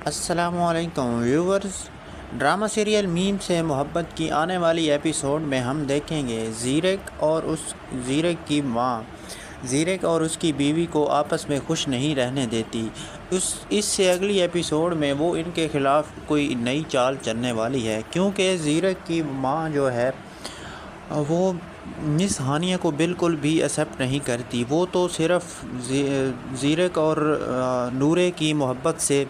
السلام علیکم viewers, drama serial میم سے محبت کی آنے والی ایپیسوڈ میں ہم دیکھیں گے زیرک اور اس کی بیوی کو آپس میں خوش نہیں رہنے دیتی۔ اس سے اگلی ایپیسوڈ میں وہ ان کے خلاف کوئی نئی چال چلنے والی ہے، کیونکہ زیرک کی ماں جو ہے وہ مس ہانیہ کو بالکل بھی ایکسیپٹ نہیں کرتی۔ وہ تو صرف زیرک اور نورے کی محبت سے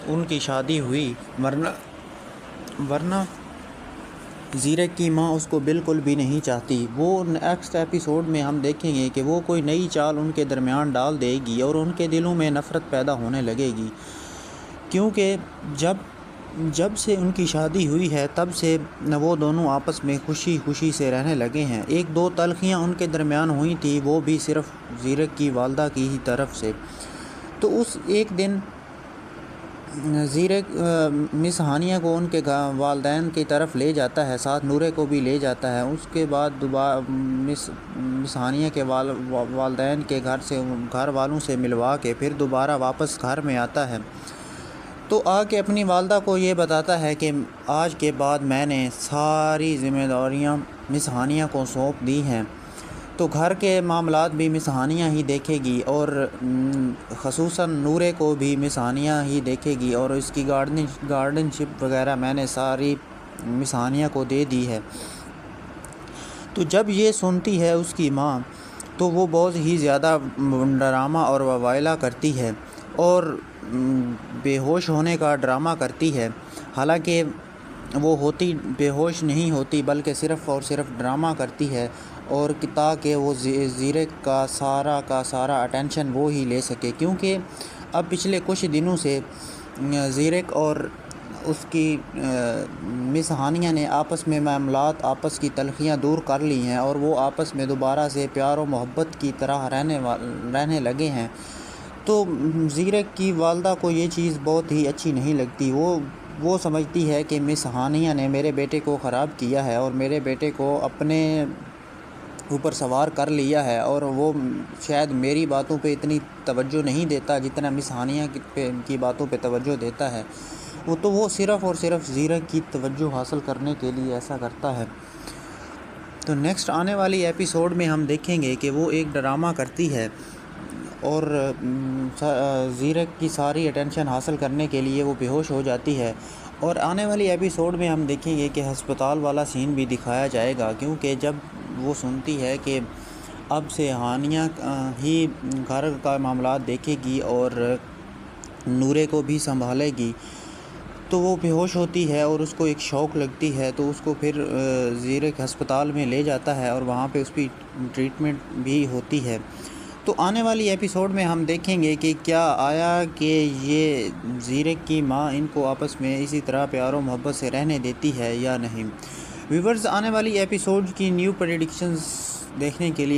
ان کی شادی ہوئی، ورنہ زیرک کی ماں اس کو بالکل بھی نہیں چاہتی۔ وہ نیکسٹ ایپیسوڈ میں ہم دیکھیں گے کہ وہ کوئی نئی چال ان کے درمیان ڈال دے گی اور ان کے دلوں میں نفرت پیدا ہونے لگے گی، کیونکہ جب سے ان کی شادی ہوئی ہے تب سے وہ دونوں آپس میں خوشی سے رہنے لگے ہیں۔ ایک دو تلخیاں ان کے درمیان ہوئی تھی، وہ بھی صرف زیرک کی والدہ کی ہی طرف سے۔ تو اس ایک دن زیرک مس ہانیہ کو ان کے والدین کی طرف لے جاتا ہے، ساتھ نورے کو بھی لے جاتا ہے۔ اس کے بعد مس ہانیہ کے والدین کے گھر والوں سے ملوا کے پھر دوبارہ واپس گھر میں آتا ہے، تو آ کے اپنی والدہ کو یہ بتاتا ہے کہ آج کے بعد میں نے ساری ذمہ داریاں مس ہانیہ کو سونپ دی ہیں، تو گھر کے معاملات بھی مس ہانیہ ہی دیکھے گی، اور خصوصاً نورے کو بھی مس ہانیہ ہی دیکھے گی، اور اس کی گارڈن شپ وغیرہ میں نے ساری مس ہانیہ کو دے دی ہے۔ تو جب یہ سنتی ہے اس کی ماں، تو وہ بہت ہی زیادہ ڈرامہ اور واویلا کرتی ہے اور بے ہوش ہونے کا ڈرامہ کرتی ہے، حالانکہ وہ بے ہوش نہیں ہوتی بلکہ صرف اور صرف ڈرامہ کرتی ہے، اور تاکہ وہ زیرک کا سارا اٹینشن وہ ہی لے سکے، کیونکہ اب پچھلے کچھ دنوں سے زیرک اور اس کی مس ہانیہ نے آپس میں معاملات، آپس کی تلخیاں دور کر لی ہیں، اور وہ آپس میں دوبارہ سے پیار و محبت کی طرح رہنے لگے ہیں۔ تو زیرک کی والدہ کو یہ چیز بہت ہی اچھی نہیں لگتی۔ وہ سمجھتی ہے کہ مس ہانیہ نے میرے بیٹے کو خراب کیا ہے اور میرے بیٹے کو اپنے اوپر سوار کر لیا ہے، اور وہ شاید میری باتوں پہ اتنی توجہ نہیں دیتا جتنا مس ہانیہ کی باتوں پہ توجہ دیتا ہے۔ وہ صرف اور صرف زیرک کی توجہ حاصل کرنے کے لیے ایسا کرتا ہے۔ تو نیکسٹ آنے والی ایپیسوڈ میں ہم دیکھیں گے کہ وہ ایک ڈرامہ کرتی ہے اور زیرک کی ساری اٹینشن حاصل کرنے کے لیے وہ بے ہوش ہو جاتی ہے، اور آنے والی ایپیسوڈ میں ہم دیکھیں گے کہ ہسپتال والا سین بھی دکھایا جائے گا، کیونکہ جب وہ سنتی ہے کہ اب سے ہانیہ ہی گھر کا معاملات دیکھے گی اور نورے کو بھی سنبھالے گی، تو وہ بے ہوش ہوتی ہے اور اس کو ایک شوق لگتی ہے، تو اس کو پھر زیرک ہسپتال میں لے جاتا ہے اور وہاں پہ اس کی ٹریٹمنٹ بھی ہوتی ہے۔ تو آنے والی ایپیسوڈ میں ہم دیکھیں گے کہ کیا آیا کہ یہ زیرک کی ماں ان کو آپس میں اسی طرح پیار و محبت سے رہنے دیتی ہے یا نہیں۔ ویورز، آنے والی ایپیسوڈ کی نیو پریڈکشنز دیکھنے کے لیے